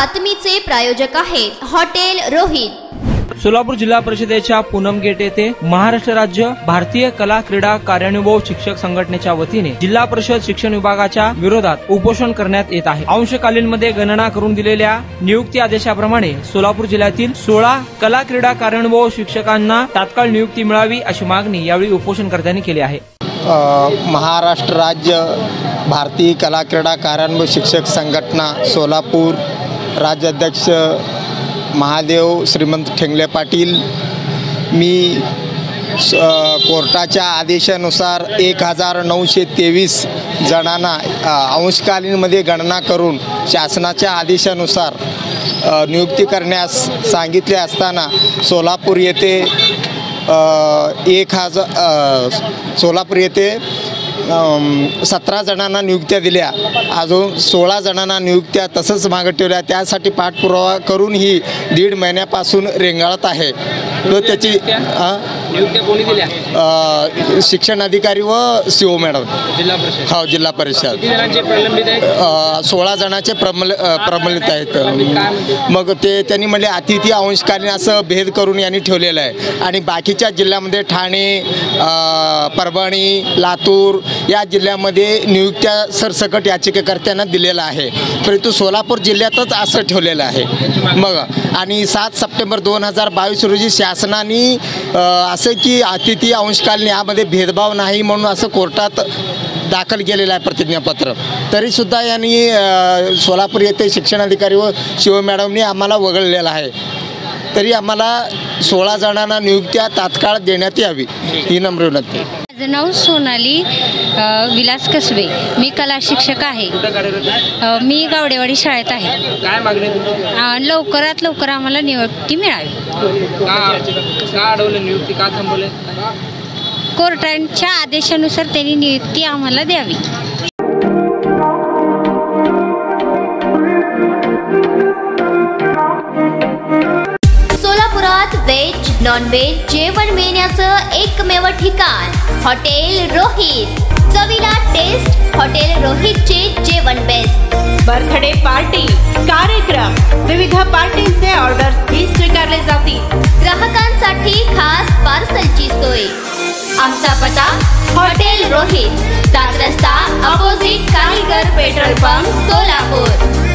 बातमीचे प्रायोजक आहेत हॉटेल रोहित। सोलापूर जिल्हा परिषदेच्या पूनम गेट येथे महाराष्ट्र राज्य भारतीय कला क्रीडा कार्यानुभव शिक्षक संघटनेच्या वतीने जिल्हा परिषद शिक्षण विभागाच्या विरोधात उपोषण करण्यात येत आहे। अंशकालीनमध्ये गणना करून दिलेल्या नियुक्ती आदेशाप्रमाणे सोलापूर जिल्ह्यातील 16 कला क्रीडा कार्यानुभव शिक्षकांना तात्काळ नियुक्ती मिळावी अशी मागणी यावेळी उपोषणकर्त्यांनी केली आहे। महाराष्ट्र राज्य भारतीय कला क्रीडा कार्यानुभव शिक्षक संघटना सोलापूर राज्याध्यक्ष महादेव श्रीमंत ठेंगले पाटील मी कोर्टाच्या आदेशानुसार 1923 जणांना अंशकालीनमध्ये गणना करून शासनाच्या आदेशानुसार नियुक्ती करण्यास सांगितले असताना सोलापूर येथे 17 जणांना नियुक्त्या दिल्या, अजून 16 जणांना नियुक्त्या तसंच मागे ठेवल्या। त्यासाठी पाठपुरावा करून ही 1.5 महिन्यापासून रेंगाळत आहे। तो त्याची नियुक्त्या कोणी दिल्या? शिक्षण अधिकारी व सीओ मॅडम जिल्हा परिषद। हो, जिल्हा परिषद। किती जणांचे प्रलंबित आहेत? 16 जणांचे प्रलंबित आहेत। मग ते त्यांनी म्हणले अतिथी अंशकालीन असं भेद करून यांनी ठेवलेलं आहे आणि बाकीच्या जिल्ह्यामध्ये ठाणे, परभणी, लातूर या जिल्ह्यामध्ये नियुक्त्या सरसकट याचिकाकर्त्यांना दिलेला आहे, परंतु सोलापूर जिल्ह्यातच असं ठेवलेलं आहे। मग आणि 7 सप्टेंबर 2022 रोजी शासनाने असं की अतिथी अंशकालीन यामध्ये भेदभाव नाही म्हणून असं कोर्टात दाखल केलेलं आहे प्रतिज्ञापत्र। तरीसुद्धा यांनी सोलापूर येथे शिक्षणाधिकारी व शिव मॅडमनी आम्हाला वगळलेलं आहे। तरी आम्हाला 16 जणांना नियुक्त्या तात्काळ देण्यात यावी ही नम्र विनंती। माझं नाव सोनाली विलास कसबे, मी कला शिक्षक आहे। मी गावडेवाडी शाळेत आहे। काय मागणी तुमची? लवकरात लवकर आम्हाला नियुक्ती मिळावी। का अडवलं नियुक्ती? का थांबवले? कोर्टाच्या आदेशानुसार त्यांनी नियुक्ती आम्हाला द्यावी। सोलापुरात व्हेज नॉन व्हेज जेवण मिळण्याचं एकमेव ठिकाण हॉटेल रोहित। चवीला टेस्ट हॉटेल रोहितचे जेवण बेस्ट। बर्थडे पार्टी, कार्यक्रम, विविध पार्टींचे ऑर्डर्स ही स्वीकारले जातील। ग्राहकांसाठी खास पार्सलची सोय। आमचा पत्ता हॉटेल रोहित, 7 रस्ता अपोजिट कारीगर पेट्रोल पंप, सोलापूर।